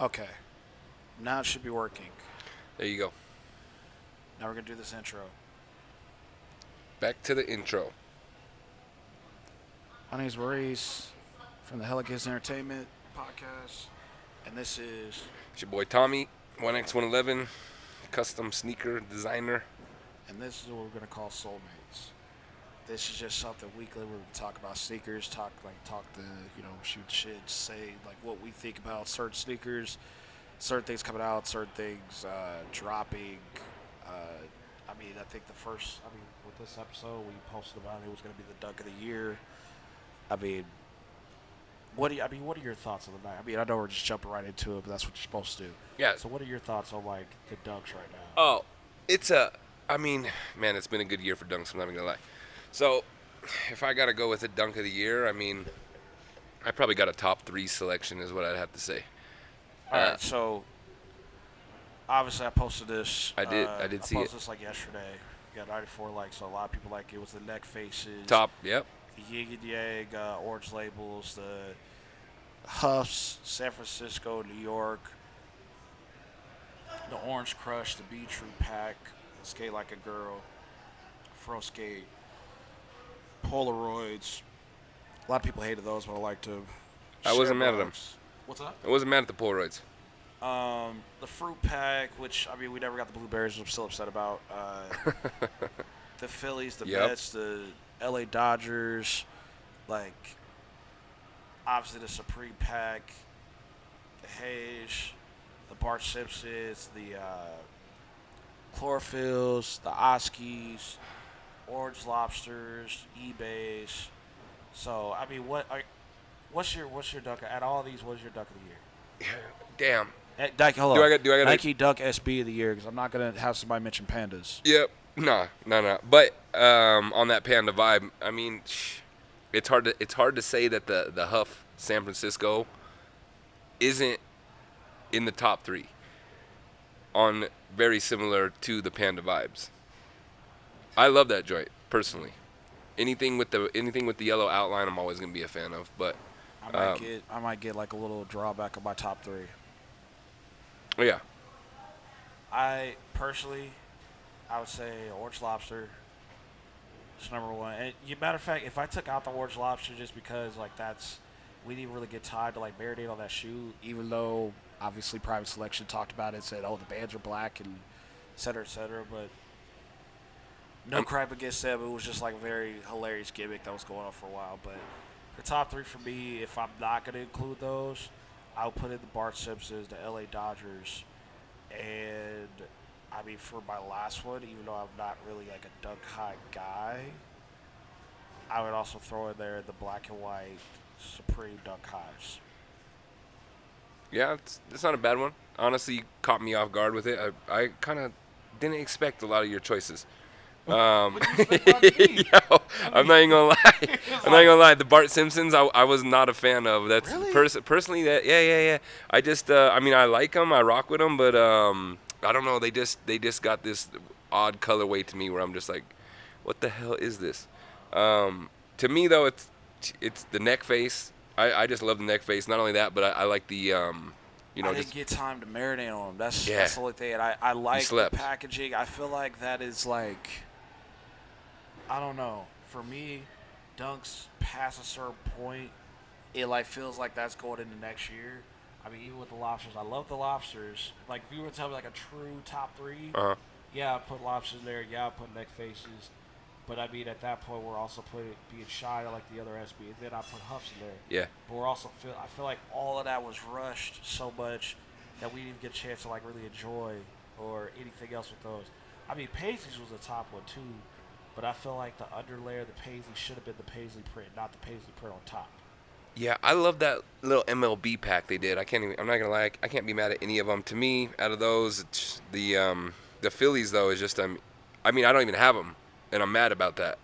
Okay. Now it should be working. There you go. Now we're going to do this intro. Back to the intro. My name is Maurice from the Hellakidsent Entertainment podcast. And this is. It's your boy Tommy, 1X111, custom sneaker designer. And this is what we're going to call Soulmates. This is just something weekly where we talk about sneakers, talk shoot shit, say like what we think about certain sneakers, certain things coming out, certain things dropping. I think with this episode we posted about it was going to be the dunk of the year. What are your thoughts on the night? I know we're just jumping right into it, but that's what you're supposed to do. Yeah. So what are your thoughts on like the dunks right now? Oh, it's been a good year for dunks, I'm not even going to lie. So, if I got to go with a dunk of the year, I probably got a top 3 selection is what I'd have to say. All right, so obviously I posted this. I did see it. I posted this like yesterday. We got 94 likes, so a lot of people like it. Was the neck faces. Top, yep. The Yig and Yang orange labels, the Huffs, San Francisco, New York, the Orange Crush, the Be True Pack, Skate Like a Girl, Fro Skate, Polaroids. A lot of people hated those, but I like to. I wasn't mad at them. What's up? I wasn't mad at the Polaroids. The Fruit Pack, which we never got the blueberries, which I'm still upset about. The Phillies, the Mets, the LA Dodgers, like obviously the Supreme Pack, the Hayes, the Bart Simpsons, the Chlorophylls, the Oskies, Orange Lobsters, eBays. So what's your duck at all of these? What's your duck of the year? Damn. Hold on. Do I got Nike Duck SB of the year because I'm not gonna have somebody mention pandas. Yep. No. But on that panda vibe, it's hard to say that the Huff San Francisco isn't in the top 3 on very similar to the panda vibes. I love that joint personally. Anything with the yellow outline, I'm always gonna be a fan of. But I might get like a little drawback on my top 3. Yeah. I would say Orange Lobster. It's number 1. And matter of fact, if I took out the Orange Lobster just because we didn't really get tied to like marinate on that shoe, even though obviously Private Selection talked about it, said the bands are black and et cetera, but no crap against them. It was just like a very hilarious gimmick that was going on for a while. But the top 3 for me, if I'm not going to include those, I'll put in the Bart Simpsons, the LA Dodgers, and for my last one, even though I'm not really like a dunk high guy, I would also throw in there the black and white Supreme dunk highs. Yeah, it's not a bad one. Honestly, you caught me off guard with it. I kind of didn't expect a lot of your choices. What do you expect about me? I'm not even gonna lie. I'm not even gonna lie. The Bart Simpsons, I was not a fan of. That's really? Personally. That yeah. I just I like them. I rock with them, but I don't know. They just got this odd colorway to me where I'm just like, what the hell is this? To me though, it's the neck face. I just love the neck face. Not only that, but I like the I didn't get time to marinate on them. That's the only thing. And I like the packaging. I feel like that is like, I don't know. For me, dunks past a certain point, it like feels like that's going into next year. Even with the lobsters, I love the lobsters. Like, if you were to tell me like a true top 3, yeah, I put lobsters in there. Yeah, I put neck faces. But at that point, we're also being shy like the other SB. And then I put Huffs in there. Yeah. But I feel like all of that was rushed so much that we didn't get a chance to like really enjoy or anything else with those. Paisley's was the top one too, but I feel like the underlayer, the Paisley should have been the Paisley print, not the Paisley print on top. Yeah, I love that little MLB pack they did. I'm not gonna lie. I can't be mad at any of them. To me, out of those, it's the Phillies though is just I don't even have them, and I'm mad about that.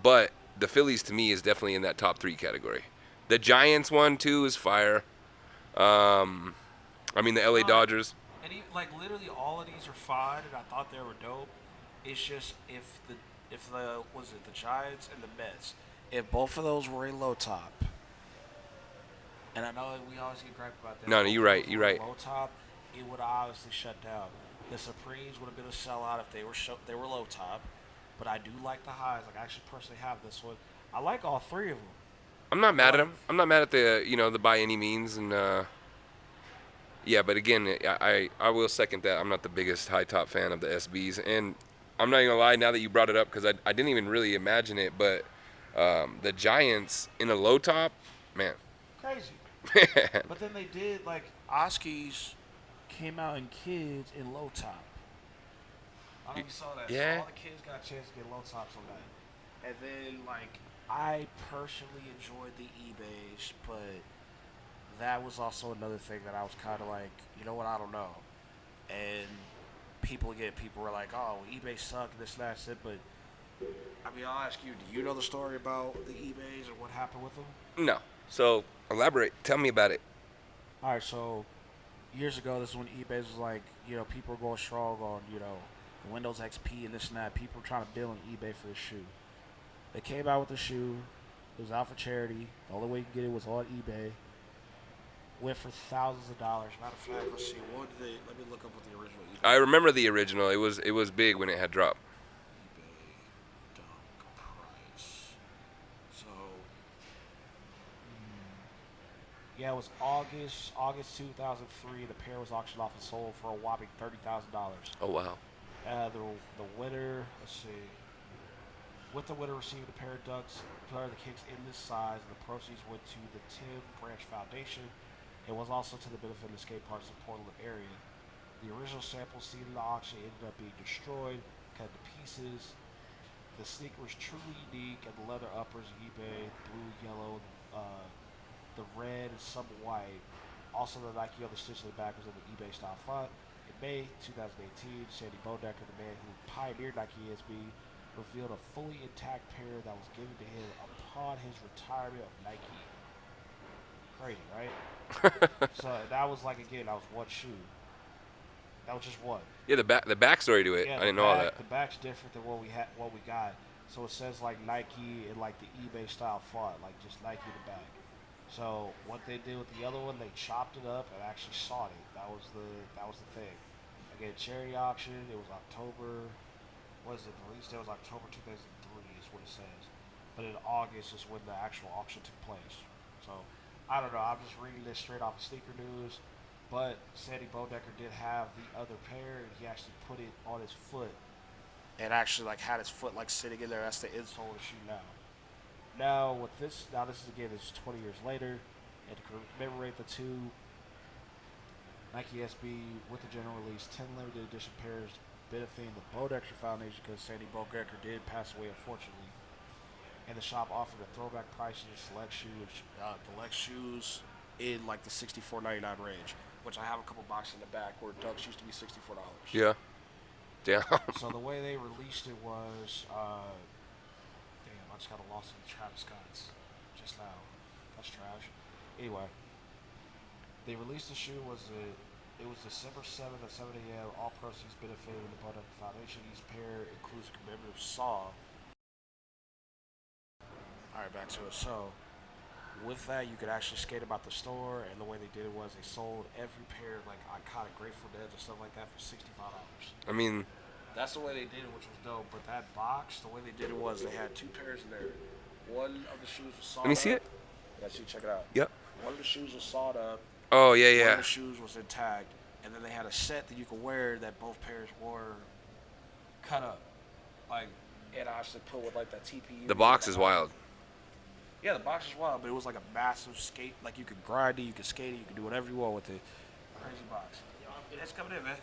But the Phillies to me is definitely in that top 3 category. The Giants one too is fire. The LA Dodgers. And literally all of these are fine, and I thought they were dope. It's just if the Giants and the Mets, if both of those were a low top, And I know we always get gripe about that. No, But no, if you're it right. was You're on right. low top, it would obviously shut down. The Supremes would have been a sellout if they were low top. But I do like the highs. Like I actually personally have this one. I like all three of them. I'm not I mad at like. him. I'm not mad at the the by any means and yeah, but again, I will second that. I'm not the biggest high top fan of the SBs, and I'm not even gonna lie. Now that you brought it up, because I didn't even really imagine it, but the Giants in a low top, man. Crazy. But then they did like Oskies came out in kids in low top. I don't know if you saw that. So Yeah. all the kids got a chance to get low tops on that. And then like I personally enjoyed the eBays, but that was also another thing that I was kind of like, you know what, I don't know. And people were like, oh, eBay suck, this, and that's it. But I mean, I'll ask you, do you know the story about the eBays or what happened with them? No. So elaborate. Tell me about it. All right, so years ago, this is when eBay was like, people were going strong on, the Windows XP and this and that. People were trying to build on eBay for the shoe. They came out with the shoe. It was out for charity. The only way you could get it was on eBay. Went for thousands of dollars. Matter of fact, let's see. What did they? Let me look up what the original eBay. I remember the original. It was big when it had dropped. eBay dunk price. So, yeah, it was August 2003. The pair was auctioned off and sold for a whopping $30,000. Oh wow. The winner, let's see. With the winner received a pair of dunks, pair of the kicks in this size, and the proceeds went to the Tim Branch Foundation. It was also to the benefit of the skate parks in the Portland area. The original sample seen in the auction ended up being destroyed, cut to pieces. The sneaker was truly unique, and the leather uppers, eBay, blue, yellow, the red, and some white. Also, the Nike on the stitch in the back was in the eBay style font. In May 2018, Sandy Bodecker, the man who pioneered Nike SB, revealed a fully intact pair that was given to him upon his retirement of Nike. Crazy, right? So that was like again, that was one shoe. That was just one. Yeah, the backstory to it. Yeah, I didn't know all that. the back's different than what we got. So it says like Nike in like the eBay style font, like just Nike in the back. So what they did with the other one, they chopped it up and actually sawed it. That was the thing. Again, charity auction. It was October. What is it? The release date was October 2003 is what it says. But in August is when the actual auction took place. So I don't know. I'm just reading this straight off of Sneaker News. But Sandy Bodecker did have the other pair, and he actually put it on his foot, and actually like had his foot like sitting in there. That's the insole of the shoe now. Now this is again, this is 20 years later, and to commemorate the two, Nike SB with the general release 10 limited edition pairs benefiting the Bodecker Foundation because Sandy Bodecker did pass away unfortunately. And the shop offered a throwback price to select shoes in like the $64.99 range, which I have a couple boxes in the back where Dunks used to be $64. Yeah. Damn. So the way they released it was, damn, I just got lost in Travis Scott's just now. That's trash. Anyway, they released the shoe it was December 7th at 7 a.m. All proceeds benefited the Modem Foundation. Each pair includes a commemorative saw. All right, back to it. So with that, you could actually skate about the store, and the way they did it was they sold every pair like iconic Grateful Dead and stuff like that for $65. I mean, That's the way they did it, which was dope. But that box, the way they did it was they had two pairs in there. One of the shoes was sawed up. let me see it. Yeah, see, check it out. Yep. One of the shoes was sawed up. Oh yeah, One yeah. of the shoes was intact, and then they had a set that you could wear that both pairs were cut up, like and I actually put with like that TPU. The box is wild. Yeah, the box is wild, but it was like a massive skate. Like you could grind it, you could skate it, you could do whatever you want with it. Crazy box. It's coming in, man.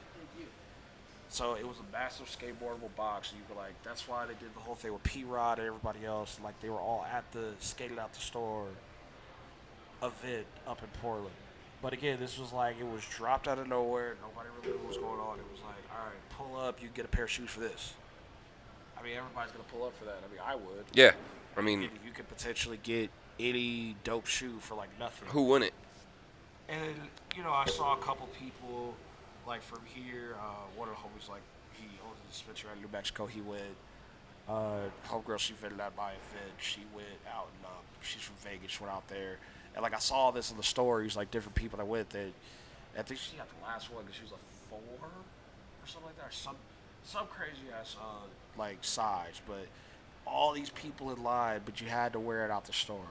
So it was a massive skateboardable box, and you were like, that's why they did the whole thing with P-Rod and everybody else. Like they were all at the skated out the store event up in Portland. But again, this was like, it was dropped out of nowhere. Nobody really knew what was going on. It was like, all right, pull up, you can get a pair of shoes for this. I mean, everybody's going to pull up for that. I mean, I would. Yeah. I mean, You could potentially get any dope shoe for like nothing. who wouldn't? And, I saw a couple people, like from here, one of the homies, like, he owns a dispensary out in New Mexico. He went, homegirl, she vetted out my event. She went out and, she's from Vegas, went out there. And like I saw this in the stories, like different people that went that I think she got the last one because she was a 4 or something like that, or some crazy ass like size. But all these people in line, but you had to wear it out the store.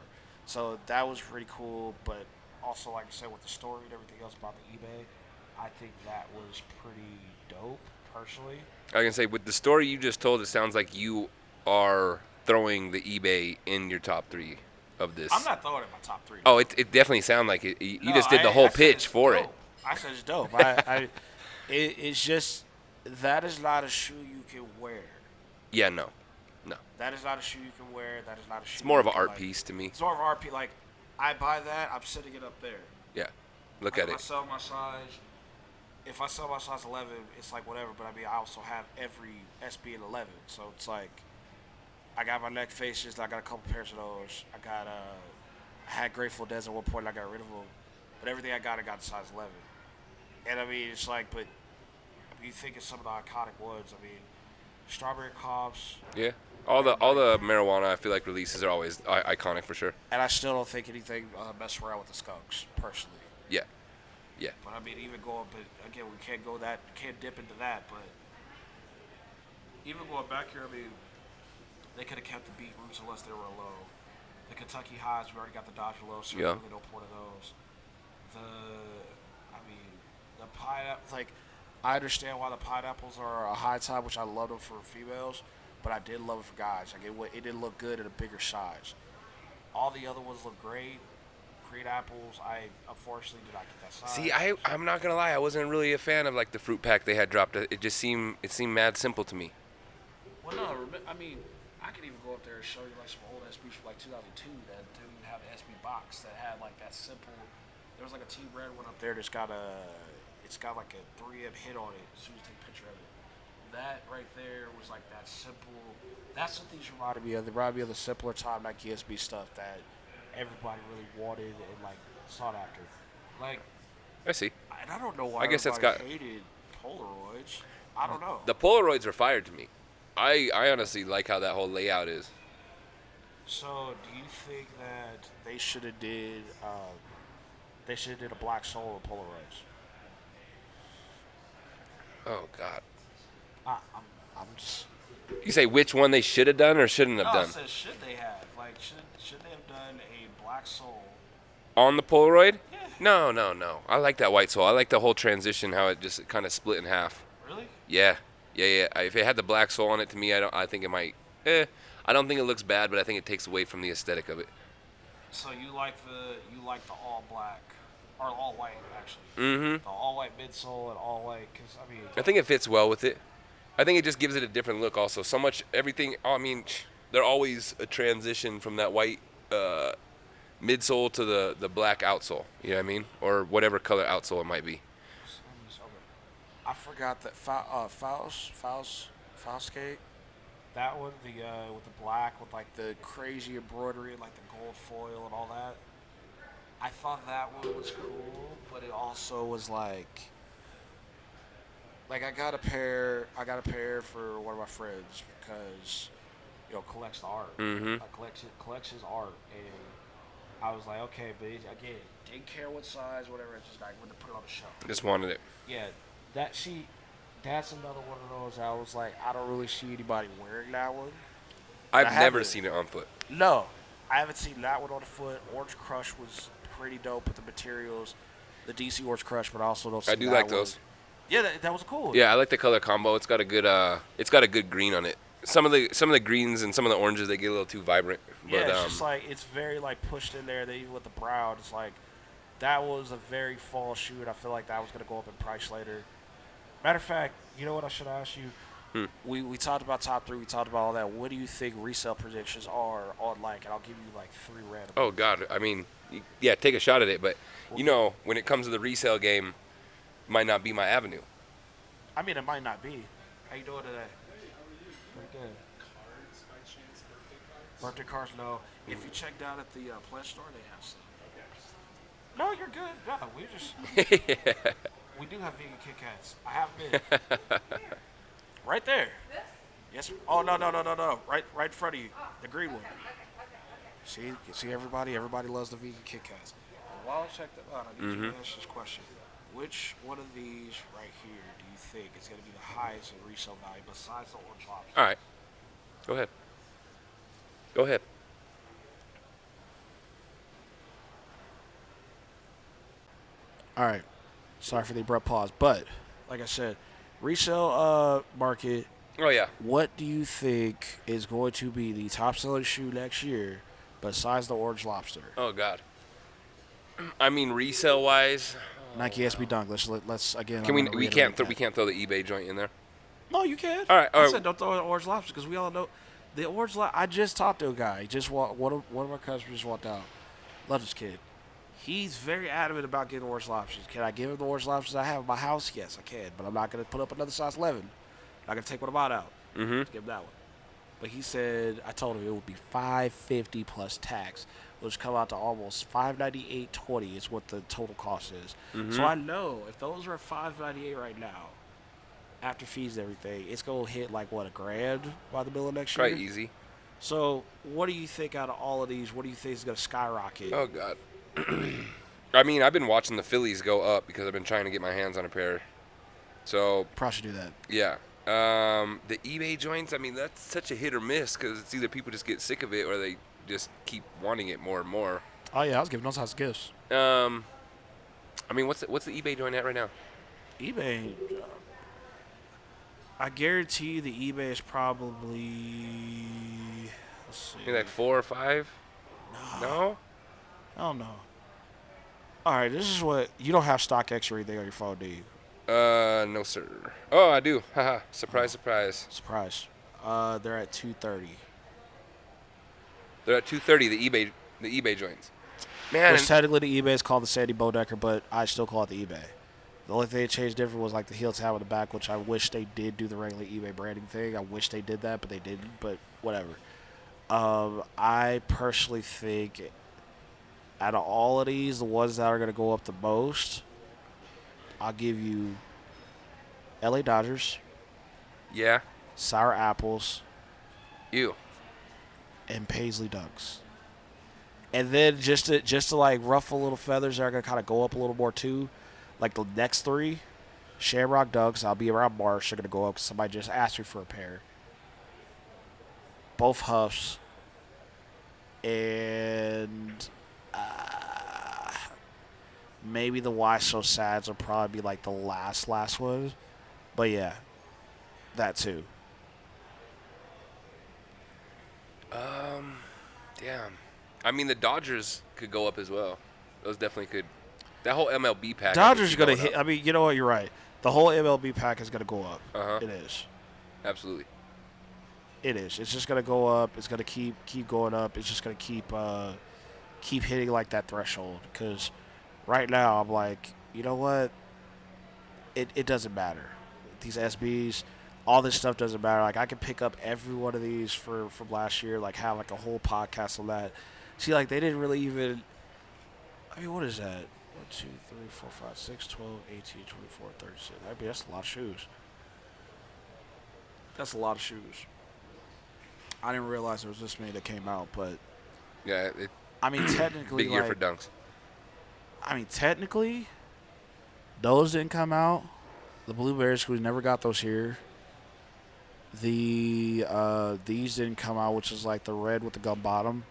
So that was pretty cool. But also, like I said, with the story and everything else about the eBay, I think that was pretty dope, personally. I can say with the story you just told, it sounds like you are throwing the eBay in your top 3 of I'm this. not throwing it in my top 3. Oh, it definitely sounded like it. You No, just did the whole I said pitch it's for dope. it. I said it's dope. It's just that is not a shoe you can wear. Yeah, no. That is not a shoe you can wear. That is not a shoe. It's more of you an can, art like, piece to me. It's more of an art piece. Like I buy that, I'm sitting it up there. Yeah, look Like, at if I it. sell my size, if I sell my size 11, it's like whatever. But I mean, I also have every SB in 11, so it's like I got my neck faces. I got a couple pairs of those. I had Grateful Dead at one point. And I got rid of them, but everything I got a size 11. And I mean, it's like, but I mean, you think of some of the iconic ones. I mean, Strawberry Cobbs. Yeah, all the marijuana I feel like releases are always iconic for sure. And I still don't think anything mess around with the Skunks, personally. Yeah, yeah. But I mean, even going, but again, we can't dip into that. But even going back here, I mean, they could have kept the beat roots unless they were low. The Kentucky highs, we already got the Dodger low, so Yeah. really no point of those. I mean, the pineapple, like, I understand why the pineapples are a high top, which I love them for females, but I did love it for guys. Like, it didn't look good at a bigger size. All the other ones look great. Green apples, I unfortunately did not get that size. See, I'm not gonna lie, I wasn't really a fan of like the fruit pack they had dropped. It seemed mad simple to me. Well, no, I mean, I could even go up there and show you like some old SBs from like 2002 that didn't even have the SB box that had like that simple. There was like a Team Red one up there that's got like a 3M hit on it. As soon as you take a picture of it, that right there was like that simple. That's what these reminded me of. They reminded me of the simpler time Nike SB stuff that everybody really wanted and like sought after. Like, I see. and I don't know why I guess it's everybody hated Polaroids. I don't know. The Polaroids are fired to me. I honestly like how that whole layout is. So, do you think that they should have did a black sole of Polaroids? Oh God. I'm just. You say which one they should have done or shouldn't have No, I done said should they have should they have done a black sole? on the Polaroid? Yeah. No. I like that white sole. I like the whole transition, how it just kind of split in half. Really? Yeah. If it had the black sole on it, to me, I think it might. I don't think it looks bad, but I think it takes away from the aesthetic of it. So you like the all black or all white actually? Mm-hmm. The all white midsole and all white, because I mean. I think it fits well with it. I think it just gives it a different look. Also, so much everything. I mean, they're always a transition from that white midsole to the black outsole. You know what I mean? Or whatever color outsole it might be. I forgot that Faust skate. That one, with the black, with like the crazy embroidery, and like the gold foil and all that. I thought that one was cool, but it also was like I got a pair for one of my friends because collects the art. Mm-hmm. Collects his art, and I was like, okay, but again, didn't care what size, whatever. It's just like when to put it on the shelf. Just wanted it. Yeah, that's another one of those. I was like, I don't really see anybody wearing that one. I've never seen it on foot. No, I haven't seen that one on the foot. Orange Crush was pretty dope with the materials, the DC Orange Crush, but also those. I do like those. Yeah, that was cool. Yeah, I like the color combo. It's got a good green on it. Some of the greens and some of the oranges, they get a little too vibrant. Yeah, But, it's just like it's very like pushed in there. Even with the brown, it's like that was a very fall shoe, and I feel like that was gonna go up in price later. Matter of fact, you know what I should ask you? We talked about top 3. We talked about all that. What do you think resale predictions are on like? And I'll give you like 3 random. Oh God, I mean, yeah, take a shot at it. But when it comes to the resale game, might not be my avenue. I mean, it might not be. How you doing today? Pretty good. Cards by chance, Birthday cards, no. If you check down at the pledge store, they have some. No, you're good. No, we do have vegan Kit Kats. I have been. Right there. Yes. Oh no. Right in front of you. The green one. See, everybody loves the vegan Kit Kats. But while I check them out, I need you to ask this question: which one of these right here do you think is going to be the highest in resale value besides the orange lobster? All right. Go ahead. Go ahead. All right. Sorry for the abrupt pause, but like I said, resale market. Oh yeah. What do you think is going to be the top selling shoe next year besides the orange lobster? Oh God. I mean, resale wise, Nike SB Dunk. Let's again. can I'm we? gonna We reiterate can't. We can't throw the eBay joint in there. No, you can. All right. All I right. said don't throw in the orange lobster because we all know the orange lobster. I just talked to a guy. He just one of my customers just walked out. Love this kid. He's very adamant about getting orange lobsters. Can I give him the orange lobsters I have in my house? Yes, I can. But I'm not going to put up another size 11. I'm not going to take one of mine out. Mm-hmm. Give him that one. But he said, I told him it would be $550 plus tax, which come out to almost $598.20 is what the total cost is. So I know if those are $598 right now, after fees and everything, it's going to hit like, what, $1,000 by the middle of next year? Right. Easy. So what do you think out of all of these, what do you think is going to skyrocket? Oh God. I mean, I've been watching the Phillies go up because I've been trying to get my hands on a pair. So Probably should do that. yeah. The eBay joints, I mean, that's such a hit or miss because it's either people just get sick of it or they just keep wanting it more and more. Oh, yeah, I was giving those as gifts. I mean, what's the eBay joint at right now? eBay, I guarantee you the eBay is probably, let's see. Maybe like 4 or 5? No? I don't know. All right, this is what, you don't have StockX or anything on your phone, do you? No, sir. Oh, I do. Haha. Surprise, surprise. Surprise. They're at 230. They're at 230. The eBay joints. Man, Which technically the eBay is called the Sandy Bodecker, but I still call it the eBay. The only thing that changed different was like the heel tab on the back, which I wish they did do the regular eBay branding thing. I wish they did that, but they didn't. But whatever. I personally think out of all of these, the ones that are going to go up the most, I'll give you LA Dodgers, yeah. Sour Apples, Ew. and Paisley Dunks. And then just to like ruffle little feathers that are going to kind of go up a little more too, like the next three, Shamrock Dunks, I'll be around March. They're going to go up because somebody just asked me for a pair. Both Huffs. And maybe the Why So Sads will probably be like the last one. But yeah, that too. Damn. I mean, the Dodgers could go up as well. Those definitely could. That whole MLB pack. Dodgers are going to going hit. I mean, you know what? You're right. The whole MLB pack is going to go up. Uh-huh. It is. Absolutely. It is. It's just going to go up. It's going to keep going up. It's just going to keep hitting like that threshold. Because right now I'm like, you know what? It doesn't matter. These SBs, all this stuff doesn't matter. Like I can pick up every one of these from last year. Like have like a whole podcast on that. See, like they didn't really even. I mean, what is that? 1, 2, 3, 4, 5, 6, 12, 18, 24, 36. I mean, that's a lot of shoes. That's a lot of shoes. I didn't realize there was this many that came out, but Yeah. I mean, technically, Big year like, for dunks. I mean, technically, those didn't come out. The blueberries, we never got those here. These didn't come out, which is like the red with the gum bottom,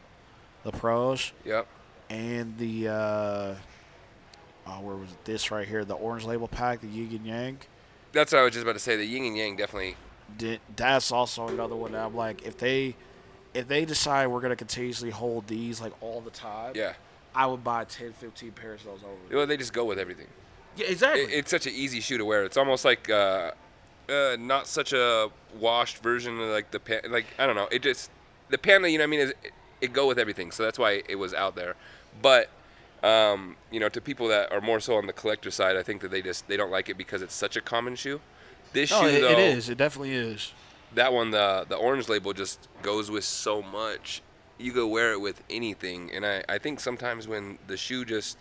the pros, Yep. and the where was it? This right here, the orange label pack, the yin and yang. That's what I was just about to say. The yin and yang definitely. That's also another one that I'm like, if they decide we're gonna continuously hold these like all the time, Yeah. I would buy 10, 15 pairs of those over. Well, they just go with everything. Yeah, exactly. It's such an easy shoe to wear. It's almost like not such a washed version of like the like I don't know. It just the panda, you know what I mean, it go with everything. So that's why it was out there. But you know, to people that are more so on the collector side, I think that they don't like it because it's such a common shoe. This shoe though, it is. It definitely is. that one, the orange label just goes with so much. You go wear it with anything, and I think sometimes when the shoe just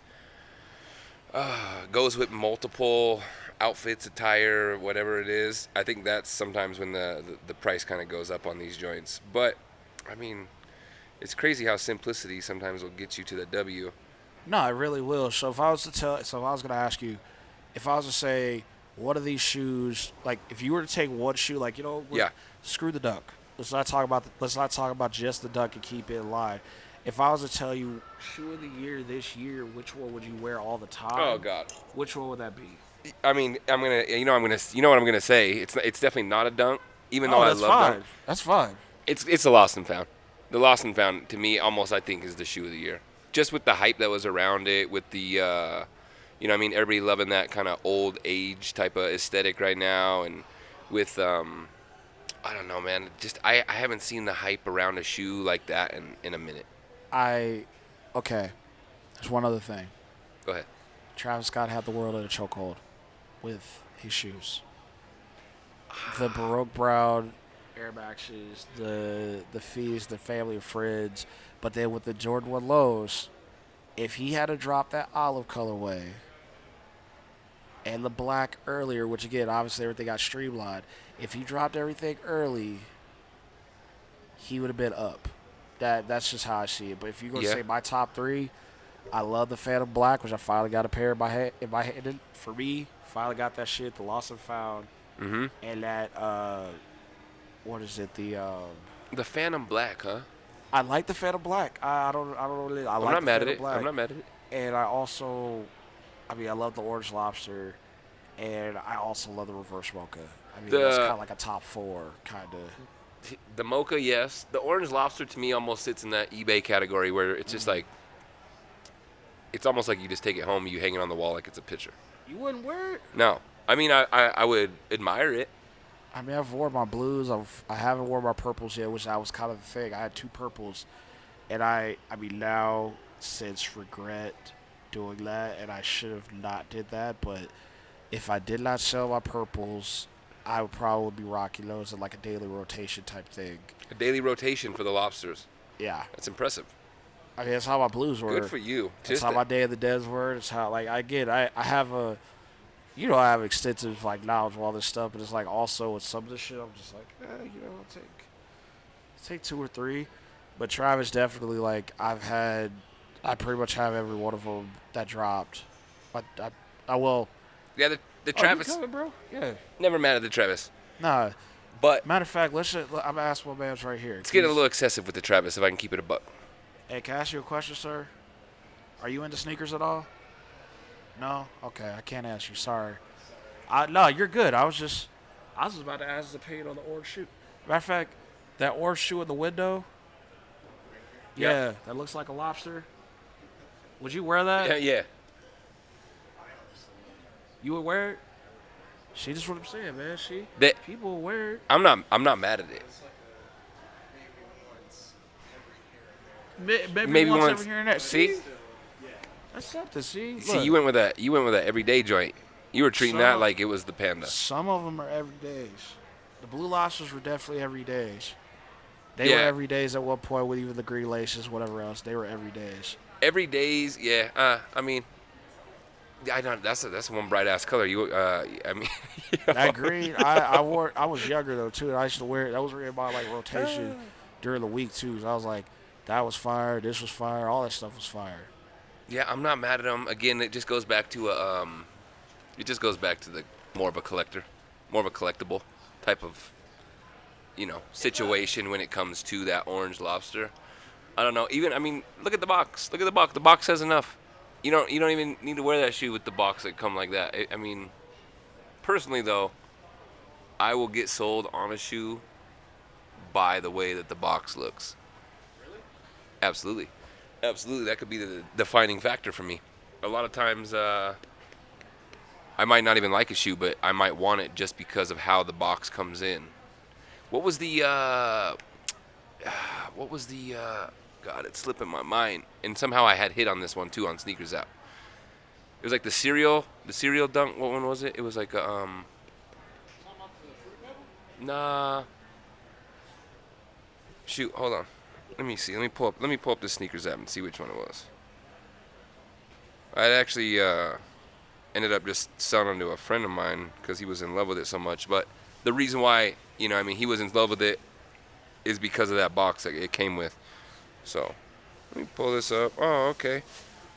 goes with multiple outfits, attire, whatever it is, I think that's sometimes when the price kind of goes up on these joints. But I mean, It's crazy how simplicity sometimes will get you to the W. No, it really will. So if I was going to ask you, if I was to say, what are these shoes? Like, if you were to take one shoe, like Yeah. screw the Dunk. Let's not talk about just the Dunk and keep it in line. If I was to tell you shoe of the year this year, which one would you wear all the time? Oh God. Which one would that be? I mean, I'm gonna, you know what I'm gonna say. It's definitely not a Dunk, even though Oh, I that's love fine. Dunk. That's fine. It's a lost and found. The lost and found to me almost I think is the shoe of the year. Just with the hype that was around it, with the you know what I mean, everybody loving that kind of old age type of aesthetic right now, and with I don't know, man. Just I haven't seen the hype around a shoe like that in a minute. Okay. There's one other thing. Go ahead. Travis Scott had the world in a chokehold with his shoes. The Baroque Brown Air Maxes, the Fees, the Family of Friends, but then with the Jordan 1 lows, if he had to drop that olive colorway and the black earlier, which again, obviously everything got streamlined, if he dropped everything early, he would have been up. That's just how I see it. But if you're going to say my top three, I love the Phantom Black, which I finally got a pair in my hand. For me, finally got that shit, the Lost and Found, and that what is it? The Phantom Black, huh? I like the Phantom Black. I don't really. I I'm like not the mad at Phantom it. Black. I'm not mad at it. And I also, I love the Orange Lobster, and I also love the Reverse Mocha. That's kind of like a top four, kind of. The Mocha, yes. The Orange Lobster to me almost sits in that eBay category where it's just like, it's almost like you just take it home, you hang it on the wall like it's a picture. You wouldn't wear it? No. I mean, I would admire it. I've worn my blues. I haven't worn my purples yet, which that was kind of the thing. I had two purples, and now since regret doing that, and I should have not did that. But if I did not sell my purples, I would probably be rocking those in like a daily rotation type thing. A daily rotation for the lobsters. Yeah, That's impressive. that's how my blues were. Good for you. That's how my Day of the Dead were. It's how I have a. I have extensive knowledge of all this stuff, but it's also with some of this shit, I'm just I'll take two or three. But Travis definitely I pretty much have every one of them that dropped. I will. Yeah, the Travis. You coming, bro? Yeah. Never mad at the Travis. Nah. But Matter of fact, I'm asking my man's right here. it's getting a little excessive with the Travis if I can keep it a buck. Hey, can I ask you a question, sir? Are you into sneakers at all? No? Okay, I can't ask you. Sorry. No, you're good. I was just about to ask his opinion on the orange shoe. Matter of fact, that orange shoe in the window. Yep. Yeah, that looks like a lobster. Would you wear that? Yeah. You would wear it? See, just what I'm saying, man. People will wear it. I'm not mad at it. Maybe once every here and there. See? That's something. See, See, you went with that everyday joint. You were treating that like it was the Panda. Some of them are everydays. The blue lobsters were definitely everydays. They Yeah. were everydays at one point with even the green laces, whatever else. They were everydays. Everydays, yeah. I mean, I don't. That's one bright ass color. You, I mean, That green, I wore. I was younger though too. And I used to wear it. That was in my rotation during the week too. So I was like, that was fire. This was fire. All that stuff was fire. Yeah, I'm not mad at them. Again, it just goes back to the more of a collector, more of a collectible type of, situation when it comes to that orange lobster. I don't know. Look at the box. Look at the box. The box has enough. You don't even need to wear that shoe with the box that come like that. Personally though, I will get sold on a shoe by the way that the box looks. Really? Absolutely. That could be the defining factor for me. A lot of times, I might not even like a shoe, but I might want it just because of how the box comes in. What was the God, it's slipping my mind. And somehow I had hit on this one too on Sneakers app. It was like the cereal dunk. What one was it? It was like nah. Shoot, hold on. Let me see. Let me pull up the Sneakers app and see which one it was. I actually ended up just selling it to a friend of mine because he was in love with it so much. But the reason why, he was in love with it is because of that box that it came with. So let me pull this up. Oh, okay.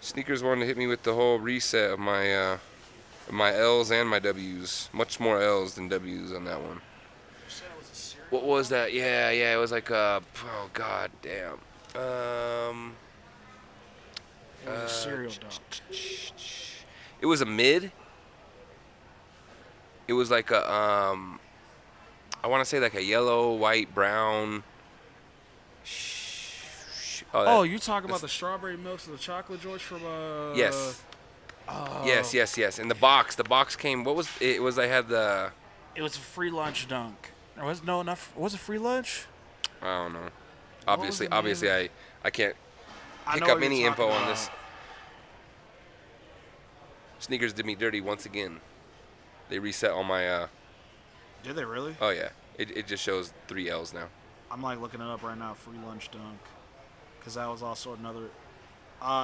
Sneakers wanted to hit me with the whole reset of my L's and my W's. Much more L's than W's on that one. You said it was a cereal. What was that? Yeah, it was like oh god damn. It was a cereal dunk. It was a mid. It was like a I want to say like a yellow, white, brown. Oh, you talking about the strawberry milks and the chocolate joints from Yes. Oh. Yes. And the box came. What was it? Was I had the. It was a free lunch dunk. Or was no enough? Was it free lunch? I don't know. What was the Obviously, name? I can't I pick know up what any you're info talking on this. about. Sneakers did me dirty once again. They reset all my. Did they really? Oh yeah. It just shows 3 L's now. I'm like looking it up right now. Free lunch dunk, because that was also another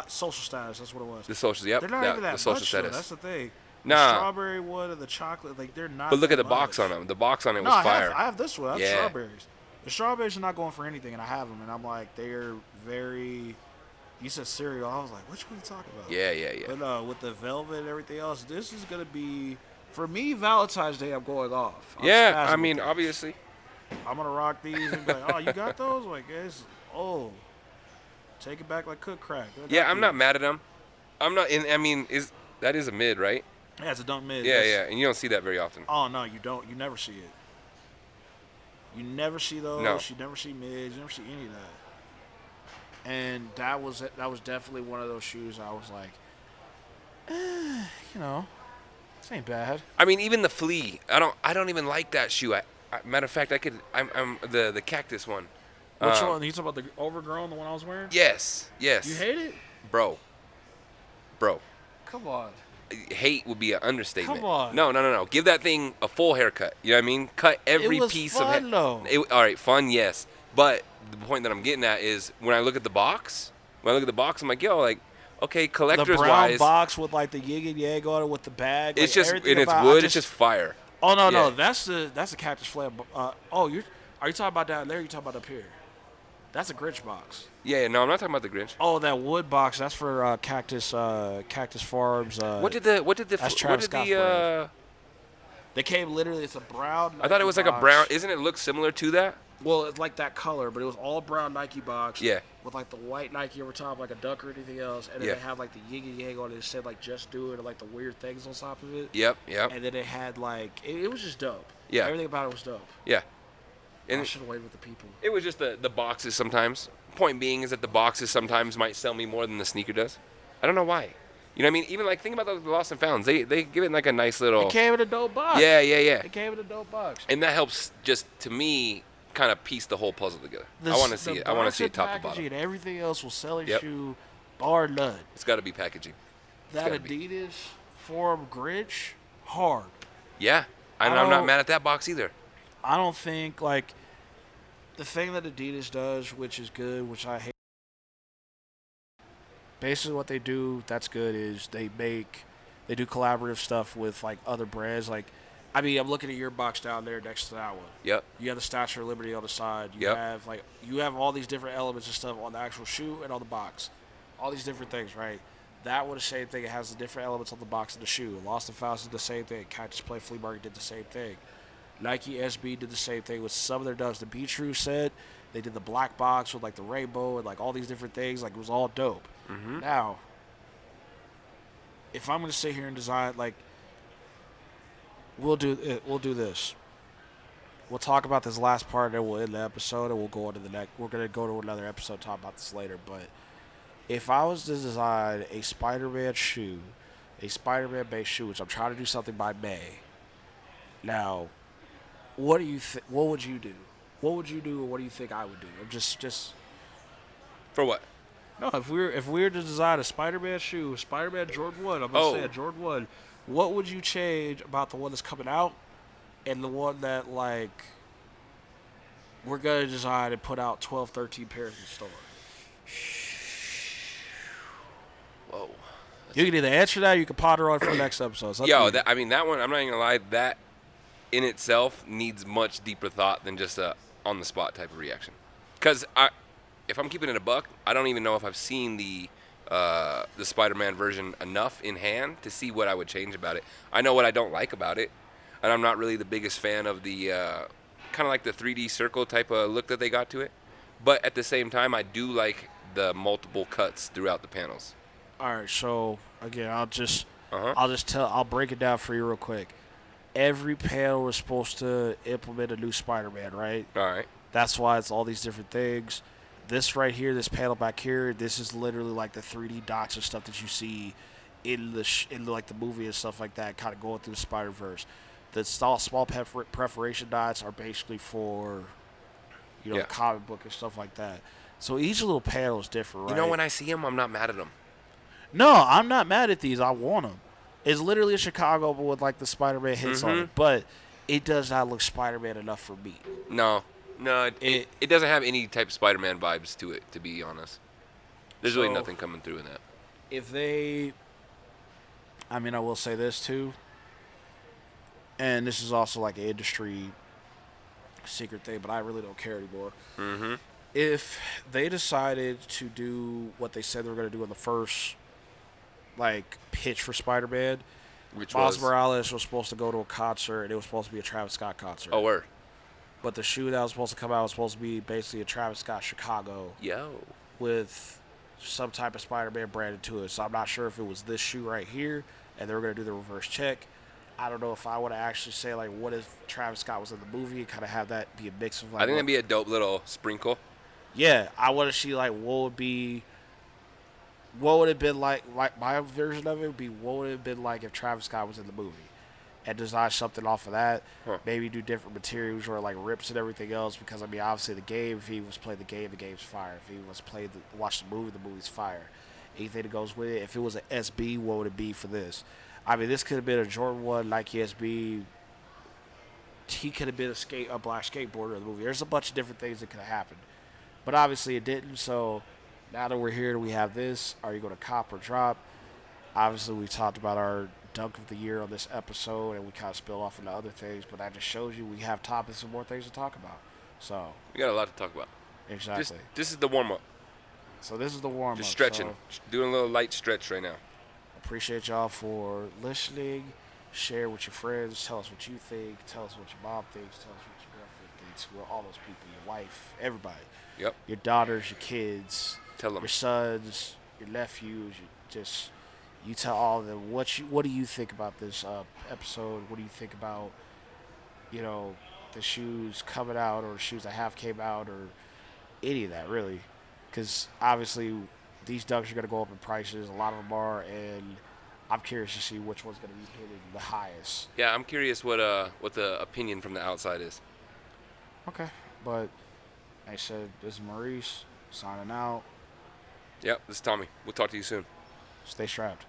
social status. That's what it was. The socials. Yep. They're not even that the social much, though. status. That's the thing. Nah. The strawberry one and the chocolate, like they're not. But look that at the box much. on them. The box on it No, was fire. I have this one. I have Yeah. strawberries. The strawberries are not going for anything, and I have them, and I'm like, they're very. You said cereal. I was like, which one are you talking about? Yeah. But with the velvet and everything else, this is gonna be for me Valentine's Day. I'm going off. I'm Yeah, spazzing I with mean, this. obviously. I'm gonna rock these and be like, oh, you got those? Like, take it back like cook crack. I got Yeah, I'm not these. mad at them. I'm not. I mean, that is a mid, right? Yeah, it's a dunk mid. Yeah, and you don't see that very often. Oh no, you don't. You never see it. You never see those. No. You never see mids. You never see any of that. And that was definitely one of those shoes. I was like, this ain't bad. I mean, even the flea. I don't even like that shoe. Matter of fact, I'm the cactus one. Which one? You talking about the overgrown, the one I was wearing? Yes. You hate it? Bro. Come on. Hate would be an understatement. Come on. No. Give that thing a full haircut. You know what I mean? Cut every It was piece fun, of hair. though. All right, fun, yes. But the point that I'm getting at is when I look at the box, I'm like, yo, like, okay, The collectors brown wise, box with like the yin and yang on it with the bag. it's like, just everything and it's about- I wood. It's just fire. Oh no, Yeah. that's the cactus flam. Are you talking about down there? Or you talking about up here? That's a Grinch box. Yeah, no, I'm not talking about the Grinch. Oh, that wood box. That's for Cactus Farms. What did the that's Travis Scott's brand. They came literally. It's a brown. I thought it was like a box. brown. Isn't it look similar to that? Well, it's like that color, but it was all brown Nike box. Yeah. With like the white Nike over top, like a duck or anything else, and then Yeah. they had like the yin and yang on it. It said like "Just Do It" or like the weird things on top of it. Yep. And then it had like it was just dope. Yeah. Everything about it was dope. Yeah. I And should have waited with the people. it was just the boxes sometimes. Point being is that the boxes sometimes might sell me more than the sneaker does. I don't know why. You know what I mean? Even like think about the Lost and Founds. They give it like a nice little. It came in a dope box. Yeah. It came in a dope box. And that helps just to me kind of piece the whole puzzle together. I want to see it. I want to see it top to bottom. And everything else will sell a Yep. shoe, bar none. It's got to be packaging. That gotta be. Adidas Forum Grinch, hard. Yeah. And I I'm not don't- mad at that box either. I don't think like the thing that Adidas does, which is good, which I hate. Basically, what they do that's good is they do collaborative stuff with like other brands. Like, I mean, I'm looking at your box down there next to that one. Yep. You have the Statue of Liberty on the side. You Yep. have all these different elements and stuff on the actual shoe and on the box. All these different things, right? That one, the same thing. It has the different elements on the box of the shoe. Lost and Found did the same thing. Cactus Play Flea Market did the same thing. Nike SB did the same thing with some of their doves. The Be True set, they did the black box with like the rainbow and like all these different things. Like it was all dope. Mm-hmm. Now, if I'm gonna sit here and design, like, we'll do this. We'll talk about this last part, and we'll end the episode, and we'll go on to the next. We're gonna go to another episode, talk about this later. But if I was to design a Spider-Man shoe, a Spider-Man based shoe, which I'm trying to do something by May. Now, what do you what would you do? What would you do, or what do you think I would do? I'm just. For what? No, if we were to design a Spider-Man shoe, Spider-Man Jordan 1, I'm going to say a Jordan 1, what would you change about the one that's coming out and the one that, like, we're going to design and put out 12, 13 pairs in the store? Whoa. You can either answer that or you can ponder on it for the next episode. It's up to Yo, you. that one, I'm not even gonna lie, that in itself needs much deeper thought than just a on the spot type of reaction. Cause if I'm keeping it a buck, I don't even know if I've seen the Spider-Man version enough in hand to see what I would change about it. I know what I don't like about it, and I'm not really the biggest fan of the kind of like the 3D circle type of look that they got to it. But at the same time, I do like the multiple cuts throughout the panels. All right, so again, Uh huh. I'll break it down for you real quick. Every panel is supposed to implement a new Spider-Man, right? All right. That's why it's all these different things. This right here, this panel back here, this is literally like the 3D dots and stuff that you see in like the movie and stuff like that, kind of going through the Spider Verse. The small perforation dots are basically for Yeah. the comic book and stuff like that. So each little panel is different, right? You know, when I see them, I'm not mad at them. No, I'm not mad at these. I want them. It's literally a Chicago but with like the Spider-Man hits on it, but it does not look Spider-Man enough for me. No, it doesn't have any type of Spider-Man vibes to it, to be honest. There's really So- nothing coming through in that. If they, I mean, I will say this too, and this is also like an industry secret thing, but I really don't care anymore. Mm-hmm. If they decided to do what they said they were going to do in the first, like, pitch for Spider-Man, Which Miles was Morales was supposed to go to a concert, and it was supposed to be a Travis Scott concert. oh, word. But the shoe that was supposed to come out was supposed to be basically a Travis Scott Chicago Yo. with some type of Spider-Man branded to it. So I'm not sure if it was this shoe right here, and they were going to do the reverse check. I don't know if I would actually say, like, what if Travis Scott was in the movie and kind of have that be a mix of, like, I think that'd be a dope little sprinkle. yeah, I want to see, like, what would it been like my version of it would be what would it have been like if Travis Scott was in the movie and design something off of that. Huh. Maybe do different materials or like rips and everything else, because I mean obviously the game, if he was playing the game's fire. If he was watch the movie's fire. Anything that goes with it. If it was an SB, what would it be for this? I mean, this could have been a Jordan 1 Nike SB. He could have been a black skateboarder in the movie. There's a bunch of different things that could have happened. But obviously it didn't, so now that we're here, we have this. Are you going to cop or drop? Obviously, we talked about our dunk of the year on this episode, and we kind of spilled off into other things, but that just shows you we have topics and more things to talk about. So, We got a lot to talk about. exactly. This is the warm-up. So this is the warm-up. Just stretching. So, Doing a little light stretch right now. appreciate y'all for listening. Share with your friends. Tell us what you think. Tell us what your mom thinks. Tell us what your girlfriend thinks. We're all those people. Your wife. Everybody. Yep. Your daughters. Your kids. Tell them. Your sons. Your nephews. You tell all of them what do you think about this episode? What do you think about the shoes coming out or shoes that have came out or any of that really? Because obviously these dunks are going to go up in prices. A lot of them are, and I'm curious to see which one's going to be hitting the highest. Yeah, I'm curious what the opinion from the outside is. Okay, but like I said, this is Maurice signing out. Yep, this is Tommy. We'll talk to you soon. Stay strapped.